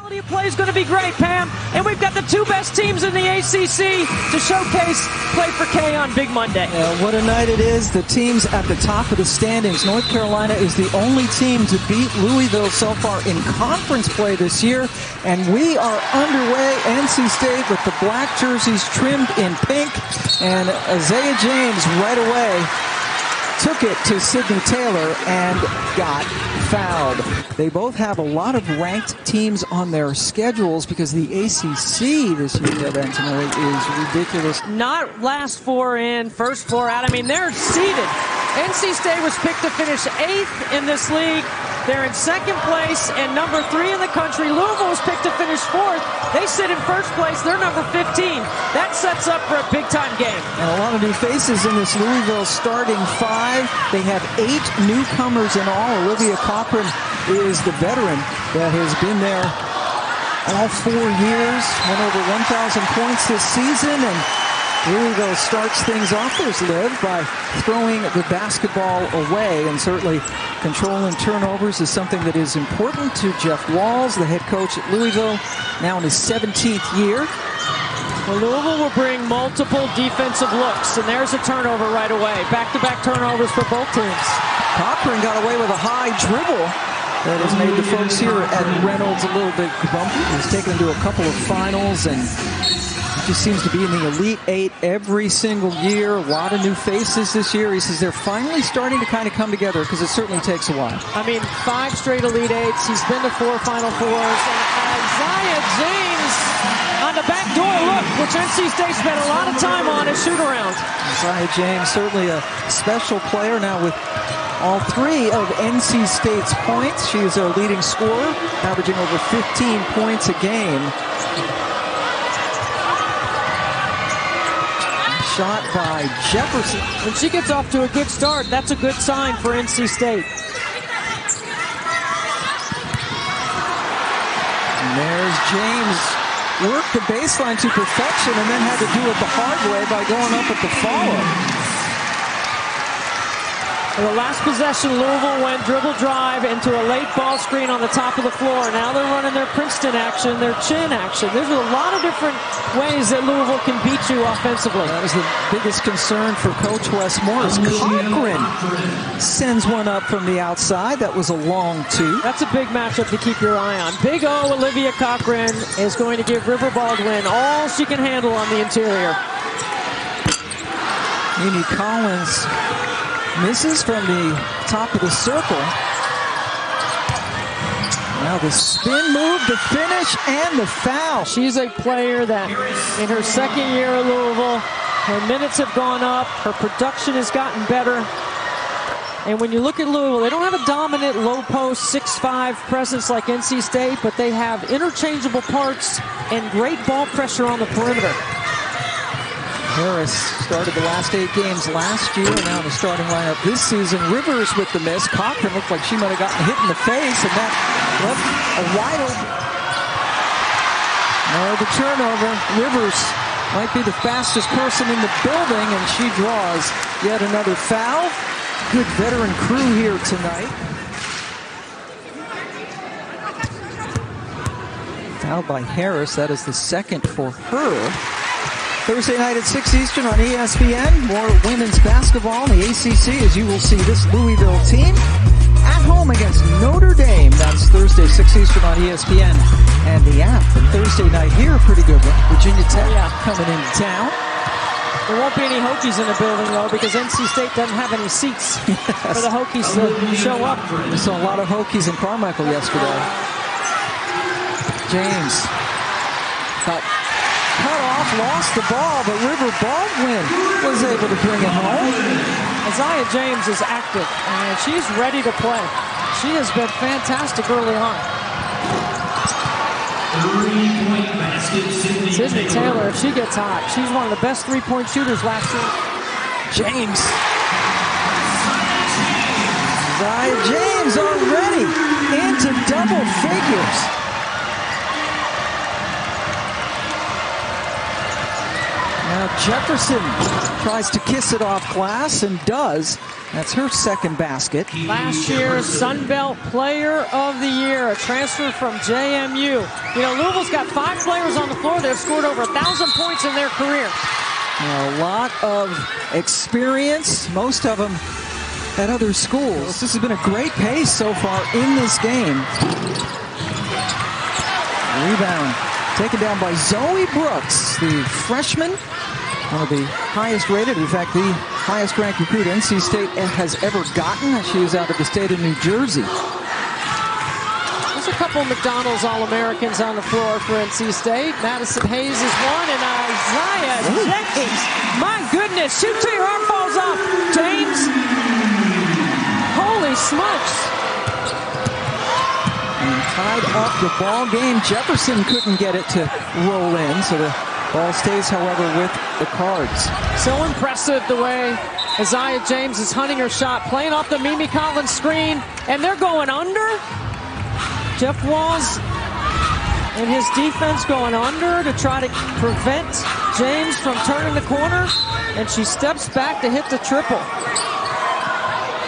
Quality of play is going to be great, Pam, and we've got the two best teams in the ACC to showcase Play4Kay on Big Monday. What a night it is. The teams at the top of the standings. North Carolina is the only team to beat Louisville so far in conference play this year, and we are underway. NC State with the black jerseys trimmed in pink, and Aziaha James right away took it to Sydney Taylor and got fouled. They both have a lot of ranked teams on their schedules because the ACC this year, eventually, is ridiculous. Not last four in, first four out. I mean, they're seeded. NC State was picked to finish 8th in this league. They're in 2nd place and number 3 in the country. Louisville was picked to finish 4th. They sit in 1st place. They're number 15. That sets up for a big-time game. And a lot of new faces in this Louisville starting 5. They have 8 newcomers in all. Olivia Cochran is the veteran that has been there all 4 years. Went over 1,000 points this season, and Louisville starts things off, there's Liv, by throwing the basketball away, and certainly controlling turnovers is something that is important to Jeff Walls, the head coach at Louisville, now in his 17th year. Well, Louisville will bring multiple defensive looks, and there's a turnover right away. Back-to-back turnovers for both teams. Cochran got away with a high dribble that has made the folks here at Reynolds a little bit bumpy. He's taken them to a couple of finals, and just seems to be in the Elite 8 every single year. A lot of new faces this year. He says they're finally starting to kind of come together because it certainly takes a while. I mean, 5 straight Elite 8s. He's been to 4 Final Fours. And Aziaha James on the back door look, which NC State spent a lot of time on as shoot-around. Aziaha James, certainly a special player now with all 3 of NC State's points. She is their leading scorer, averaging over 15 points a game. Shot by Jefferson. When she gets off to a good start, that's a good sign for NC State. And there's James. Worked the baseline to perfection and then had to do it the hard way by going up at the follow. For the last possession, Louisville went dribble drive into a late ball screen on the top of the floor. Now they're running their Princeton action, their chin action. There's a lot of different ways that Louisville can beat you offensively. That was the biggest concern for Coach Wes Morris. Cochran sends one up from the outside. That was a long 2. That's a big matchup to keep your eye on. Big O, Olivia Cochran, is going to give River Baldwin all she can handle on the interior. Amy Collins misses from the top of the circle. Now the spin move, the finish, and the foul. She's a player that in her 2nd year at Louisville, her minutes have gone up, her production has gotten better. And when you look at Louisville, they don't have a dominant low post 6'5" presence like NC State, but they have interchangeable parts and great ball pressure on the perimeter. Harris started the last 8 games last year, and now the starting lineup this season. Rivers with the miss. Cochran looked like she might have gotten hit in the face, and that left a wide open. No, the turnover. Rivers might be the fastest person in the building, and she draws yet another foul. Good veteran crew here tonight. Foul by Harris. That is the 2nd for her. Thursday night at 6 Eastern on ESPN. More women's basketball in the ACC, as you will see this Louisville team at home against Notre Dame. That's Thursday, 6 Eastern on ESPN. And the app for Thursday night here, a pretty good one. Virginia Tech coming into town. There won't be any Hokies in the building, though, because NC State doesn't have any seats for the Hokies to show up. We saw a lot of Hokies in Carmichael yesterday. James got cut off, lost the ball, but River Baldwin was able to bring it home. Aziaha James is active, and she's ready to play. She has been fantastic early on. Sydney Taylor, if she gets hot, she's one of the best 3-point shooters last year. James. Aziaha James already into double figures. Now Jefferson tries to kiss it off glass and does. That's her second basket. Last year's Sun Belt Player of the Year, a transfer from JMU. You know, Louisville's got 5 players on the floor that have scored over 1,000 points in their career. A lot of experience, most of them at other schools. This has been a great pace so far in this game. Rebound taken down by Zoe Brooks, the freshman, one of the highest rated, in fact, the highest ranked recruit NC State has ever gotten. She is out of the state of New Jersey. There's a couple McDonald's All-Americans on the floor for NC State. Madison Hayes is one, and Aziaha James. My goodness, shoot till your arm falls off, James. Holy smokes. And tied up the ball game. Jefferson couldn't get it to roll in, so the ball stays, however, with the Cards. So impressive the way Aziaha James is hunting her shot, playing off the Mimi Collins screen, and they're going under. Jeff Walls and his defense going under to try to prevent James from turning the corner, and she steps back to hit the triple.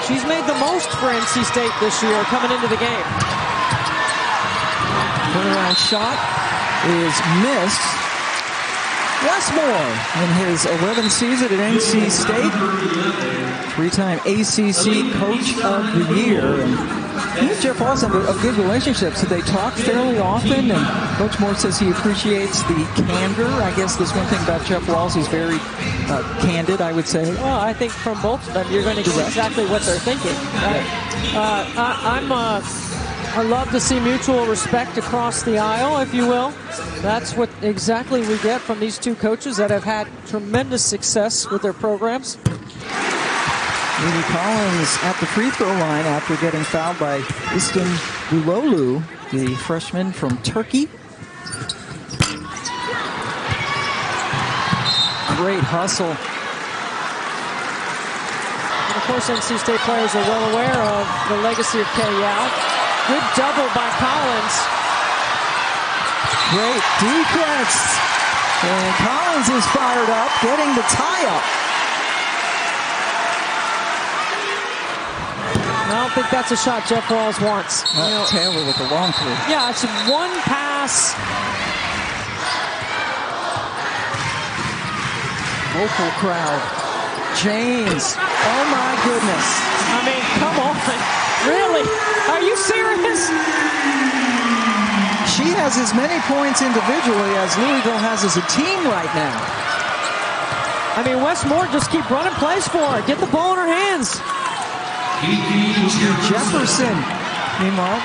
She's made the most for NC State this year coming into the game. Turnaround shot is missed. Westmore in his 11th season at NC State, 3-time ACC Coach of the Year. And he and Jeff Walls have a good relationship, so they talk fairly often, and Coach Moore says he appreciates the candor. I guess there's one thing about Jeff Walls, he's very candid, I would say. Well, I think from both of them, you're going to get exactly what they're thinking. Right? I love to see mutual respect across the aisle, if you will. That's what exactly we get from these two coaches that have had tremendous success with their programs. Mimi Collins at the free throw line after getting fouled by Istin Bulolu, the freshman from Turkey. Great hustle. And of course, NC State players are well aware of the legacy of Kay Yow. Good double by Collins. Great defense. And Collins is fired up, getting the tie-up. I don't think that's a shot Jeff Walls wants. Taylor with the long three. Yeah, it's one pass. Local crowd. James. Oh my goodness. I mean, come on. Really? Are you serious? She has as many points individually as Louisville has as a team right now. I mean, Westmore just keep running plays for her. Get the ball in her hands. Jefferson, meanwhile.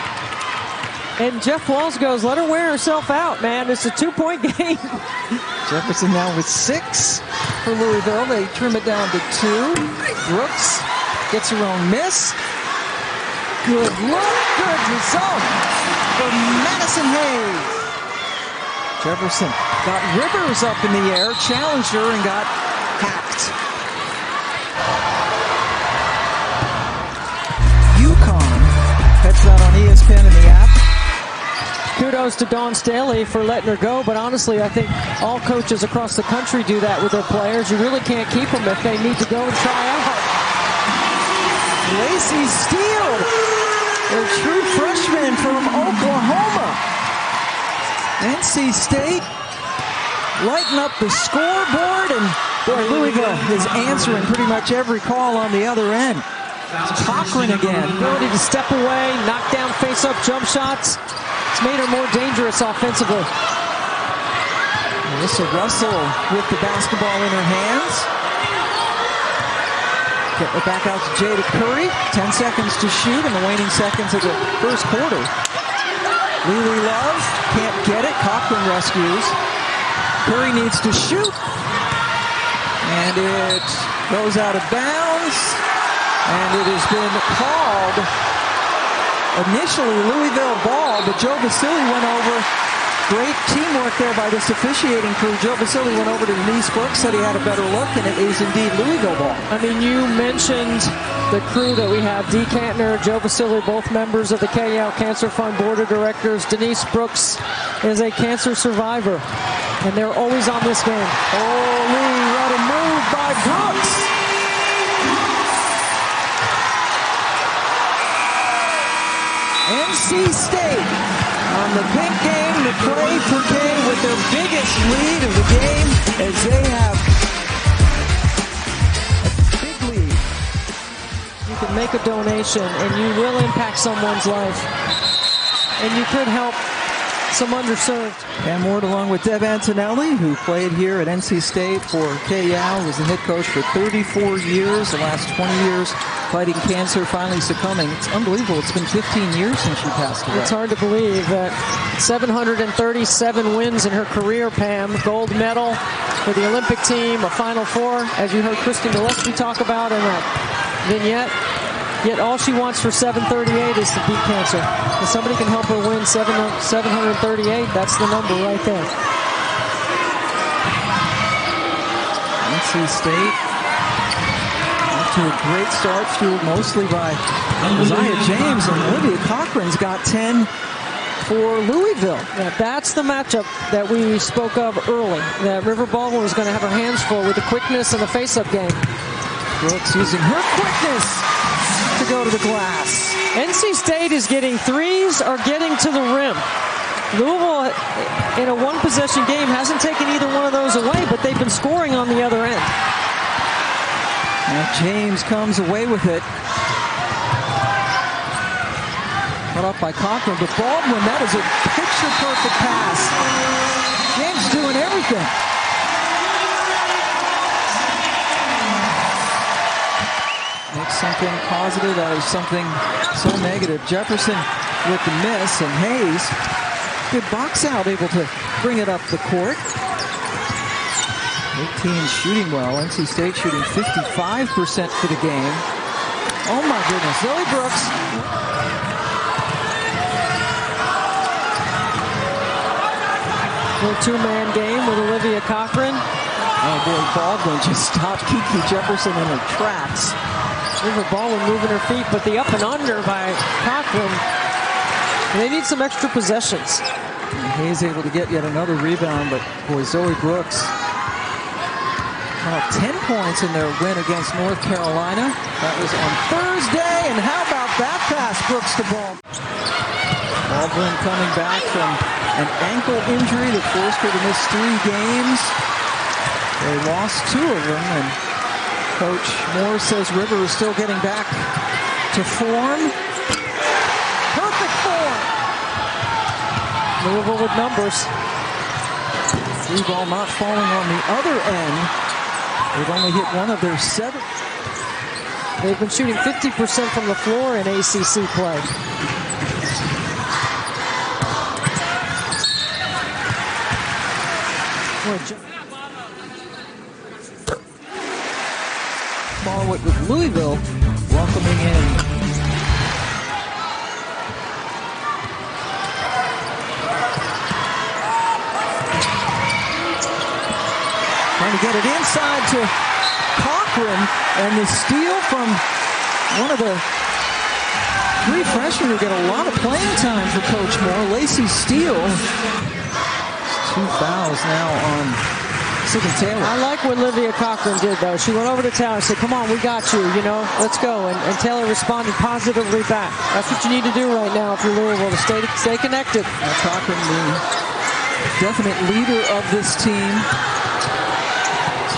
And Jeff Walls goes, let her wear herself out, man. It's a 2-point game. Jefferson now with 6 for Louisville. They trim it down to 2. Brooks gets her own miss. Good look, good result for Madison Hayes. Jefferson got Rivers up in the air, challenged her, and got hacked. UConn heads out on ESPN in the app. Kudos to Dawn Staley for letting her go, but honestly, I think all coaches across the country do that with their players. You really can't keep them if they need to go and try out. Lacey Steele, a true freshman from Oklahoma. NC State lighting up the scoreboard, and boy, Louisville is answering pretty much every call on the other end. Cochran again. Ability to step away, knock down face-up jump shots. It's made her more dangerous offensively. Melissa Russell with the basketball in her hands. Get it back out to Jada Curry. 10 seconds to shoot in the waning seconds of the first quarter. Lily Love can't get it. Cochran rescues. Curry needs to shoot. And it goes out of bounds. And it has been called initially Louisville ball, but Joe Basili went over. Great teamwork there by this officiating crew. Joe Basili went over to Denise Brooks, said he had a better look, and it is indeed Louisville ball. I mean, you mentioned the crew that we have. Dee Cantner, Joe Basili, both members of the Kay Yow Cancer Fund Board of Directors. Denise Brooks is a cancer survivor, and they're always on this game. Oh, Lee What a move by Brooks. NC State on the big game, the Play4Kay with their biggest lead of the game as they have a big lead. You can make a donation and you will impact someone's life. And you could help some underserved. Pam Ward along with Deb Antonelli, who played here at NC State for Kay Yow, was the head coach for 34 years, the last 20 years fighting cancer, finally succumbing. It's unbelievable. It's been 15 years since she passed away. It's hard to believe that 737 wins in her career, Pam. Gold medal for the Olympic team, a Final Four, as you heard Kristen Gillespie talk about in that vignette. Yet all she wants for 738 is to beat cancer. If somebody can help her win 738, that's the number right there. NC State off to a great start, fueled mostly by Aziaha James, and Olivia Cochran's got 10 for Louisville. Yeah, that's the matchup that we spoke of early, that River Baldwin was going to have her hands full with the quickness and the face-up game. Brooks using her quickness to go to the glass. NC State is getting threes or getting to the rim. Louisville, in a one-possession game, hasn't taken either one of those away, but they've been scoring on the other end. And James comes away with it. Cut off by Cochran, but Baldwin, that is a picture-perfect pass. James doing everything. Make something positive out of something so negative. Jefferson with the miss, and Hayes, good box out, able to bring it up the court. 18 shooting well. NC State shooting 55% for the game. Oh my goodness, Zoe Brooks. A two-man game with Olivia Cochran. Oh boy, Baldwin just stopped Kiki Jefferson in her tracks. River Baldwin moving her feet, but the up and under by Cochran. They need some extra possessions. And Hayes able to get yet another rebound, but boy, Zoe Brooks. 10 points in their win against North Carolina. That was on Thursday, and how about that pass, Brooks to Baldwin? Baldwin coming back from an ankle injury that forced her to miss 3 games. They lost 2 of them, and Coach Moore says River is still getting back to form. Perfect form. Louisville with numbers. 3 ball not falling on the other end. They've only hit 1 of their 7. They've been shooting 50% from the floor in ACC play. Ball with Louisville welcoming in. Trying to get it inside to Cochran, and the steal from one of the 3 freshmen who get a lot of playing time for Coach Moore. Lacey Steele. 2 fouls now on Sigyn Taylor. I like what Olivia Cochran did, though. She went over to Taylor and said, come on, we got you, you know, let's go. And Taylor responded positively back. That's what you need to do right now if you're Louisville, to stay connected. Cochran, the definite leader of this team.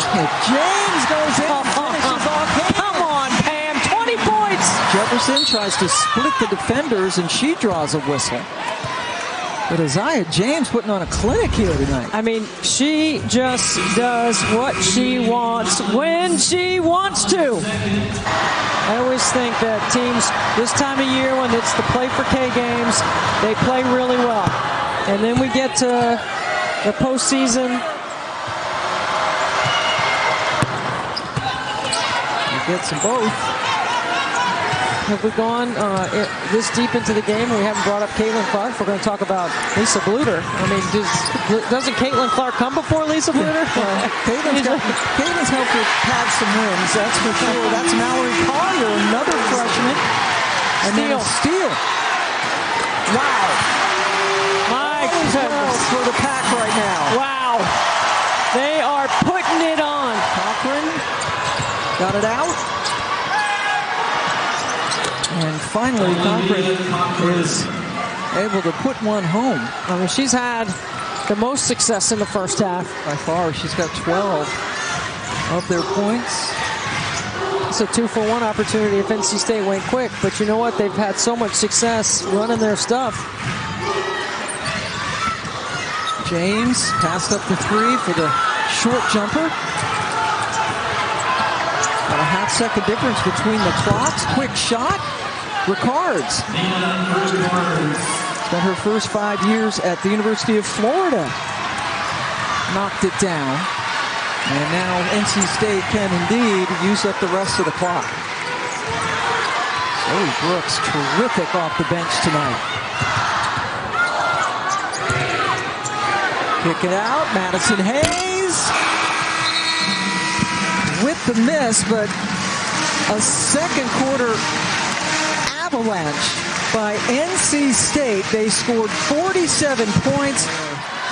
And James goes in and finishes off. Come on, Pam, 20 points! Jefferson tries to split the defenders, and she draws a whistle. But Aziaha James putting on a clinic here tonight. I mean, she just does what she wants when she wants to. I always think that teams this time of year, when it's the Play4Kay games, they play really well. And then we get to the postseason. We get some both. Have we gone this deep into the game? We haven't brought up Caitlin Clark. We're going to talk about Lisa Bluter. I mean, doesn't Caitlin Clark come before Lisa Bluter? Caitlin's helped her have some wins, that's for sure. That's Mallory Collier, another freshman. And then a steal. Wow. My goodness. For the Pack right now. Wow. They are putting it on. got it out. And finally, Cochran is able to put one home. I mean, she's had the most success in the first half. By far, she's got 12 of their points. It's a 2-for-1 opportunity if NC State went quick, but you know what? They've had so much success running their stuff. James passed up the three for the short jumper. Got a half-second difference between the clocks. Quick shot. Ricards. Spent her first 5 years at the University of Florida. Knocked it down. And now NC State can indeed use up the rest of the clock. Zoe Brooks, terrific off the bench tonight. Kick it out, Madison Hayes. With the miss, but a second quarter avalanche by NC State. They scored 47 points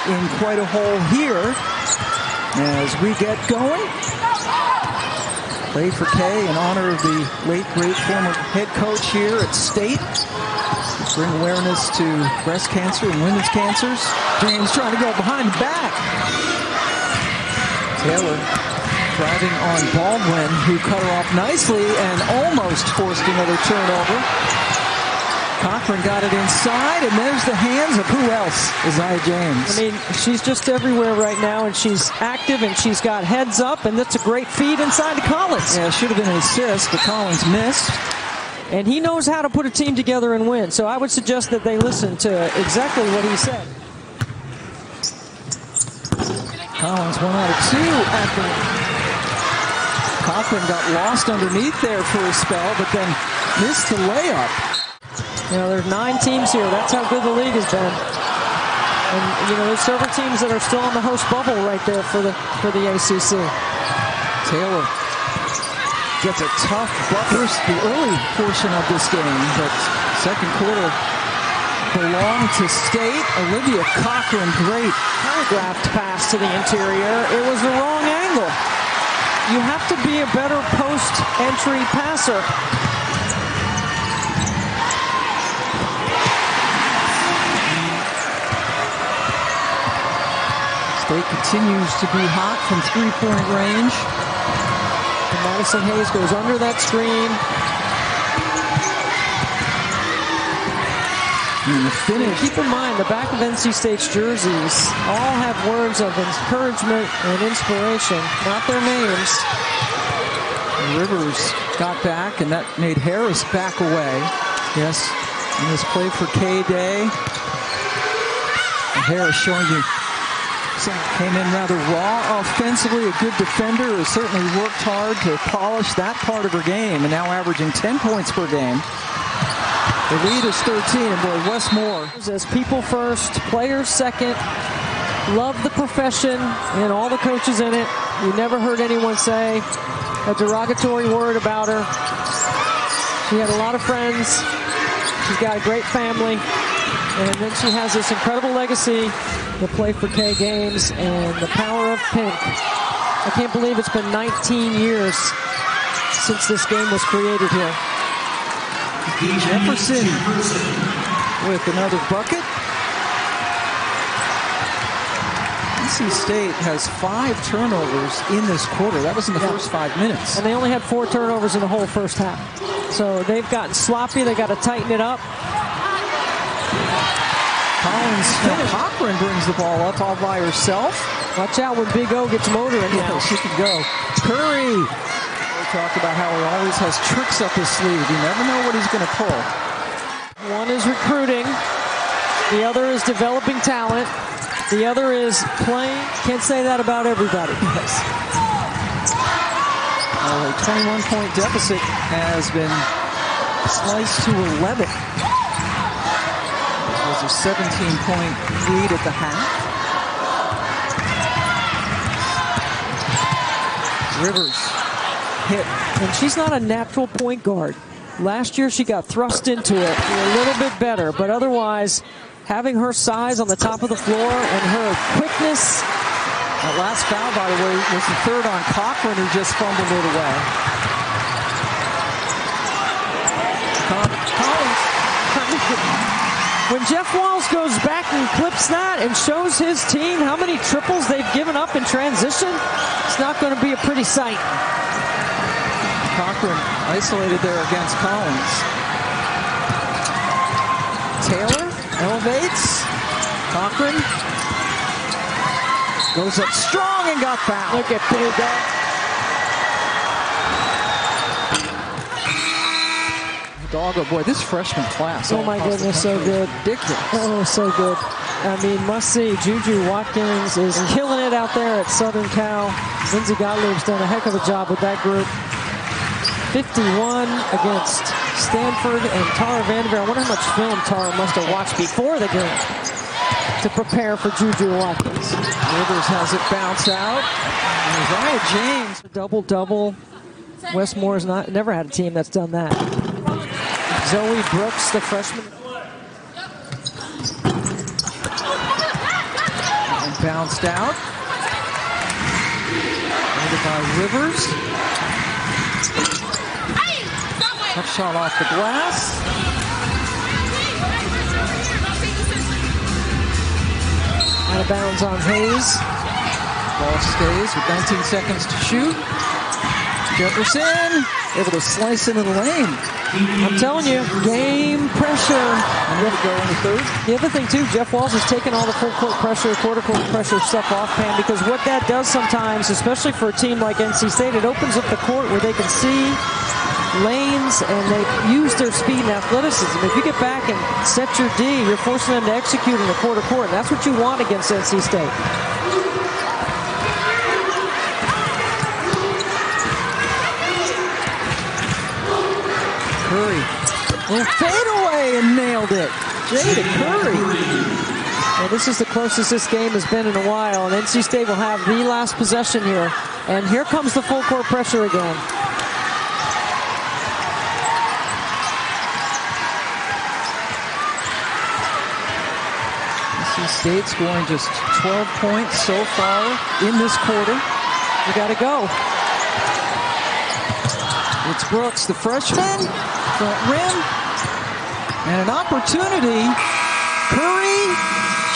in quite a hole here. As we get going, Play4Kay in honor of the late, great former head coach here at State. Bring awareness to breast cancer and women's cancers. James trying to go behind the back. Taylor driving on Baldwin, who cut her off nicely and almost forced another turnover. Cochran got it inside, and there's the hands of who else? Aziaha James. I mean, she's just everywhere right now, and she's active, and she's got heads up, and that's a great feed inside to Collins. Yeah, should have been an assist, but Collins missed. And he knows how to put a team together and win, so I would suggest that they listen to exactly what he said. Collins 1 out of 2 after Cochran got lost underneath there for a spell, but then missed the layup. You know, there's 9 teams here. That's how good the league has been. And, you know, there's several teams that are still on the host bubble right there for the ACC. Taylor gets a tough bucket the early portion of this game, but second quarter belonged to State. Olivia Cochran, great Telegraphed pass to the interior. It was the wrong angle. You have to be a better post-entry passer. State continues to be hot from three-point range. And Madison Hayes goes under that screen. And the finish. Keep in mind, the back of NC State's jerseys all have words of encouragement and inspiration, not their names. Rivers got back, and that made Harris back away. Yes, in this Play4Kay day. And Harris showing you came in rather raw offensively. A good defender, has certainly worked hard to polish that part of her game, and now averaging 10 points per game. The lead is 13, and boy, Wes Moore. As people first, players second, love the profession and all the coaches in it. You never heard anyone say a derogatory word about her. She had a lot of friends. She's got a great family. And then she has this incredible legacy, the Play4Kay games and the power of pink. I can't believe it's been 19 years since this game was created here. Jefferson with another bucket. NC State has 5 turnovers in this quarter. That was in the first 5 minutes. And they only had 4 turnovers in the whole first half. So they've gotten sloppy. They got to tighten it up. Collins, Cochran brings the ball up all by herself. Watch out when Big O gets motoring now. Yeah, she can go. Curry. We talked about how he always has tricks up his sleeve. You never know what he's going to pull. One is recruiting. The other is developing talent. The other is playing. Can't say that about everybody. Yes. A 21-point deficit has been sliced to 11. It was a 17-point lead at the half. Rivers hit. And she's not a natural point guard. Last year she got thrust into it. A little bit better, but otherwise having her size on the top of the floor and her quickness. That last foul, by the way, was the third on Cochran, who just fumbled it away. Collins. When Jeff Walls goes back and clips that and shows his team how many triples they've given up in transition, it's not going to be a pretty sight. Cochran isolated there against Collins. Taylor elevates. Cochran goes up strong and got fouled. Look at Big. Doggo, boy, this freshman class. Oh my goodness, so good. Ridiculous. Oh, so good. I mean, must see. Juju Watkins is killing it out there at Southern Cal. Lindsey Gottlieb's done a heck of a job with that group. 51 against Stanford and Tara Vanderveer. I wonder how much film Tara must have watched before the game to prepare for Juju Watkins. Rivers has it bounce out. Aziaha James. Double-double. Westmore's never had a team that's done that. Zoe Brooks, the freshman. And bounced out. Landed by Rivers. Tough shot off the glass. Out of bounds on Hayes. Ball stays with 19 seconds to shoot. Jefferson able to slice into the lane. I'm telling you, game pressure. I'm going to go in the third. The other thing, too, Jeff Walls has taken all the full court pressure, quarter court pressure stuff off Pam, because what that does sometimes, especially for a team like NC State, it opens up the court where they can see lanes and they use their speed and athleticism. If you get back and set your D, you're forcing them to execute in the quarter court, and that's what you want against NC State. Curry will fade away and nailed it. Jada Curry. Well, this is the closest this game has been in a while, and NC State will have the last possession here. And here comes the full court pressure again. NC State scoring just 12 points so far in this quarter. You got to go. It's Brooks, the freshman, front rim, and an opportunity. Curry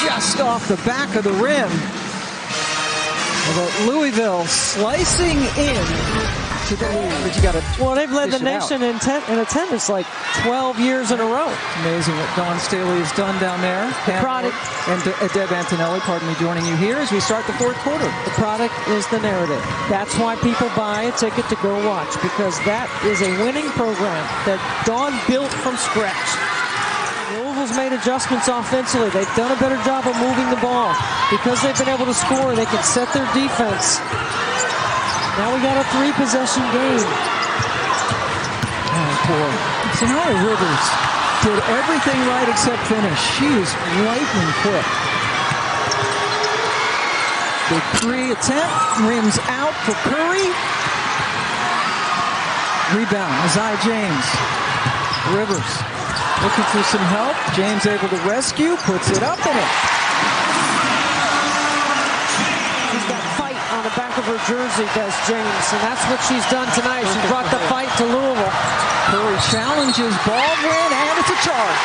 just off the back of the rim. But Louisville slicing in to the lead. But you got to. Well, they've led the nation in attendance like 12 years in a row. Amazing what Dawn Staley has done down there. Product. And Deb Antonelli, pardon me, joining you here as we start the fourth quarter. The product is the narrative. That's why people buy a ticket to go watch, because that is a winning program that Dawn built from scratch. Louisville's made adjustments offensively. They've done a better job of moving the ball. Because they've been able to score, they can set their defense. Now we got a 3-possession game. Oh, boy. Saniya Rivers did everything right except finish. She is lightning quick. Big 3 attempt. Rims out for Curry. Rebound. Aziaha James. Rivers looking for some help. James able to rescue. Puts it up in it. On the back of her jersey, does James, and that's what she's done tonight. She brought the fight to Louisville. Curry challenges Baldwin, and it's a charge.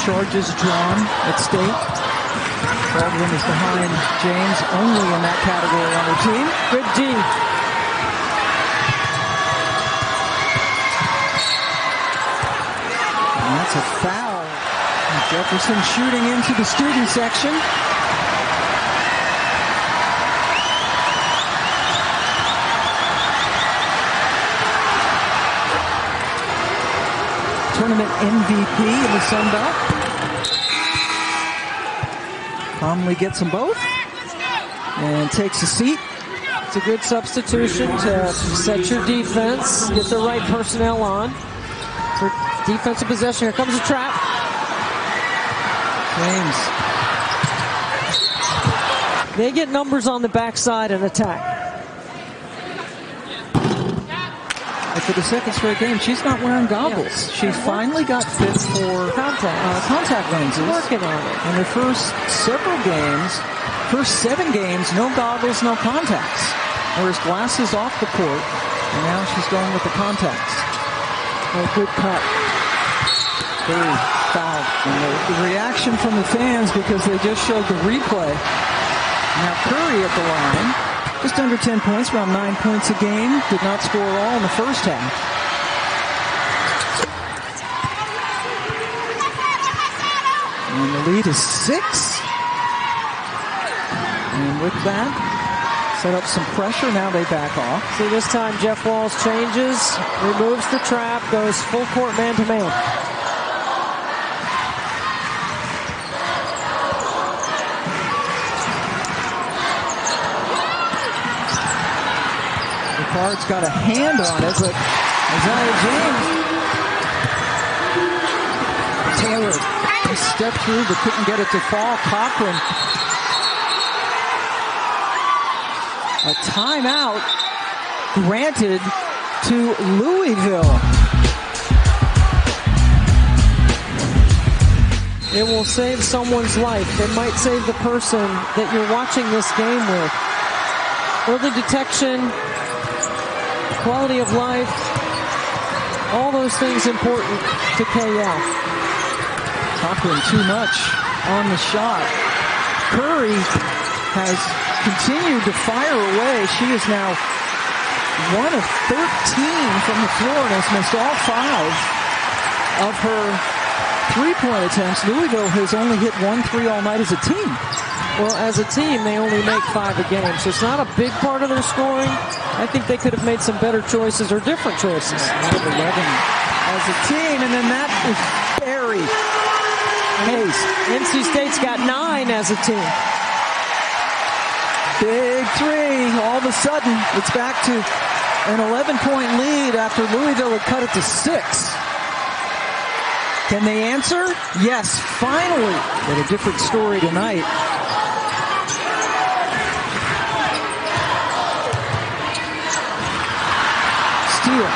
Charges drawn at State. Baldwin is behind James, only in that category on her team. Good D. And that's a foul. And Jefferson shooting into the student section. Tournament MVP in the Sun Belt. Calmly gets them both and takes a seat. It's a good substitution to set your defense, get the right personnel on for defensive possession. Here comes a trap. James. They get numbers on the backside and attack. For the second straight game, she's not wearing goggles. She finally got fit for contact lenses. Working on it. In her first 7 games, no goggles, no contacts. Wears glasses off the court, and now she's going with the contacts. A good cut. Curry fouled. And the reaction from the fans because they just showed the replay. Now Curry at the line. Just under 10 points, around 9 points a game. Did not score at all in the first half. And the lead is 6. And with that, set up some pressure. Now they back off. See, this time Jeff Walls changes, removes the trap, goes full court man-to-man. Ricard's got a hand on it, but Aziaha James. Taylor, he stepped through but couldn't get it to fall. Cochran. A timeout granted to Louisville. It will save someone's life. It might save the person that you're watching this game with. Early detection, quality of life, all those things important to Kay Yow. Cochran too much on the shot. Curry has continued to fire away. She is now 1 of 13 from the floor and has missed all 5 of her three-point attempts. Louisville has only hit 1 3 all night as a team. Well, as a team, they only make 5 a game, so it's not a big part of their scoring. I think they could have made some better choices or different choices. 11 as a team, and then that is Barry Hayes. NC State's got 9 as a team. Big 3. All of a sudden, it's back to an 11-point lead after Louisville had cut it to 6. Can they answer? Yes, finally. But a different story tonight. Steal.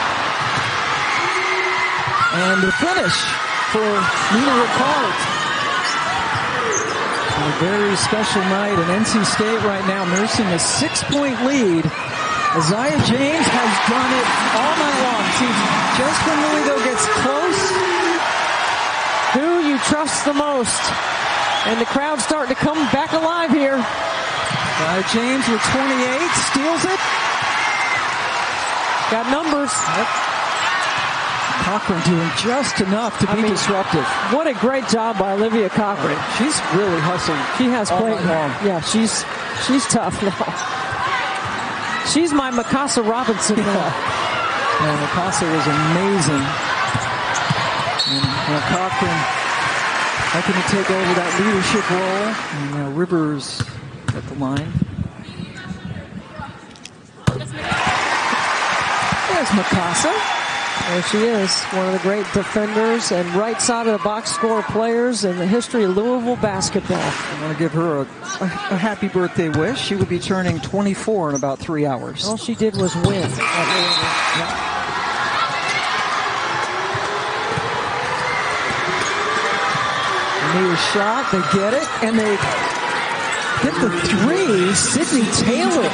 And the finish for Nina Ricard. A very special night in NC State right now, nursing a 6-point lead. Aziaha James has done it all night long. See, just when Louisville gets close. Who you trust the most? And the crowd's starting to come back alive here. Aziaha James with 28, steals it. Got numbers. Yep. Cochran doing just enough to be disruptive. What a great job by Olivia Cochran. She's really hustling. She has played long. Yeah, she's tough now. She's my Mikasa Robinson now. And Mikasa was amazing. And Cochran, how can he take over that leadership role? And now Rivers at the line. There's Mikasa. There she is, one of the great defenders and right side of the box score players in the history of Louisville basketball. I want to give her a happy birthday wish. She will be turning 24 in about 3 hours. All she did was win. Near shot, they get it, and they hit the 3. Sydney Taylor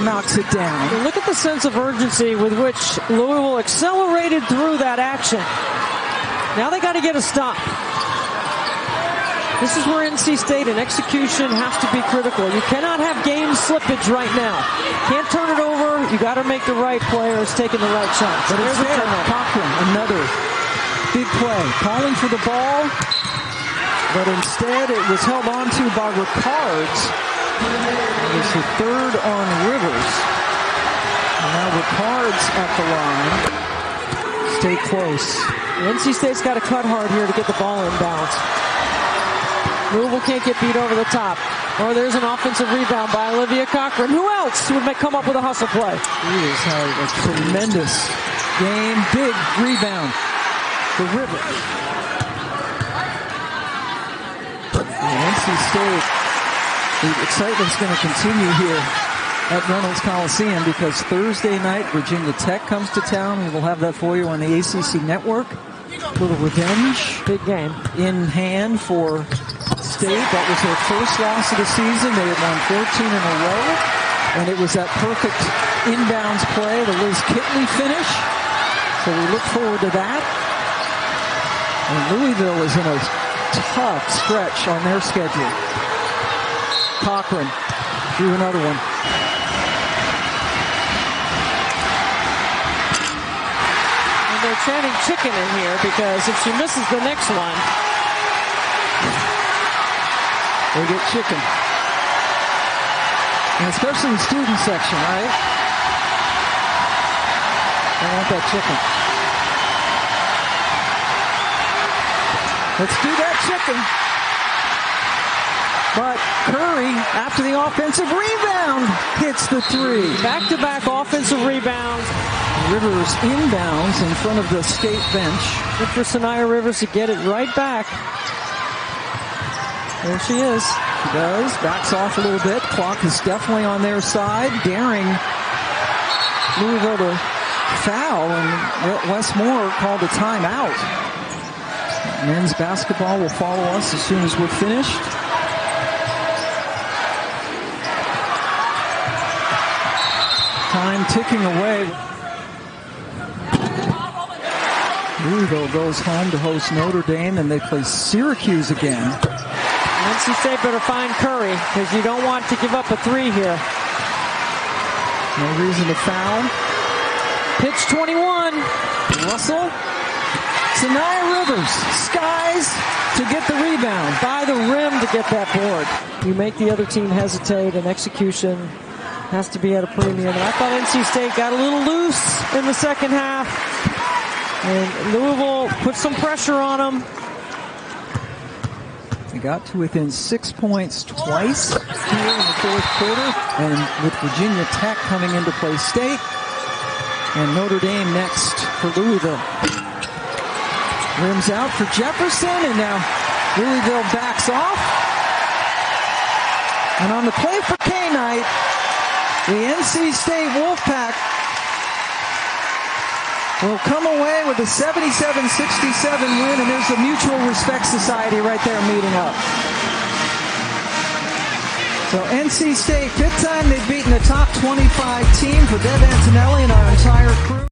knocks it down. And look at the sense of urgency with which Louisville accelerated through that action. Now they got to get a stop. This is where NC State and execution has to be critical. You cannot have game slippage right now. Can't turn it over. You got to make the right players taking the right shots. But there's a turnover. Cochran, another big play, calling for the ball, but instead it was held on to by Ricards. It was the third on Rivers. And now Ricards at the line. Stay close. NC State's got to cut hard here to get the ball in bounds. Louisville can't get beat over the top. Or there's an offensive rebound by Olivia Cochran. Who else would come up with a hustle play? He has had a tremendous game. Big rebound for Rivers. And NC State, the excitement's going to continue here at Reynolds Coliseum because Thursday night Virginia Tech comes to town. We will have that for you on the ACC Network. A little revenge. Big game. In hand for State. That was their first loss of the season. They had won 14 in a row. And it was that perfect inbounds play, the Liz Kitley finish. So So we look forward to that. And Louisville is in a tough stretch on their schedule. Cochran drew another one. And they're chanting chicken in here because if she misses the next one, they get chicken. And especially the student section, right? They want that chicken. Let's do that chicken. But Curry, after the offensive rebound, hits the three. Back-to-back offensive rebounds. Rivers inbounds in front of the state bench. Good for Saniya Rivers to get it right back. There she is. She does. Backs off a little bit. Clock is definitely on their side. Daring Louisville to foul, and Wes Moore called a timeout. Men's basketball will follow us as soon as we're finished. Time ticking away. Louisville goes home to host Notre Dame, and they play Syracuse again. NC State better find Curry because you don't want to give up a three here. No reason to foul. Pitch 21. Russell. Saniya Rivers skies to get the rebound. By the rim to get that board. You make the other team hesitate, and execution has to be at a premium. And I thought NC State got a little loose in the second half. And Louisville put some pressure on them. They got to within 6 points twice here in the fourth quarter. And with Virginia Tech coming into play state. And Notre Dame next for Louisville. Rims out for Jefferson, and now Louisville backs off. And on the Play4Kay night, the NC State Wolfpack will come away with a 77-67 win, and there's the Mutual Respect Society right there meeting up. So NC State, fifth time they've beaten a top 25 team for Deb Antonelli and our entire crew.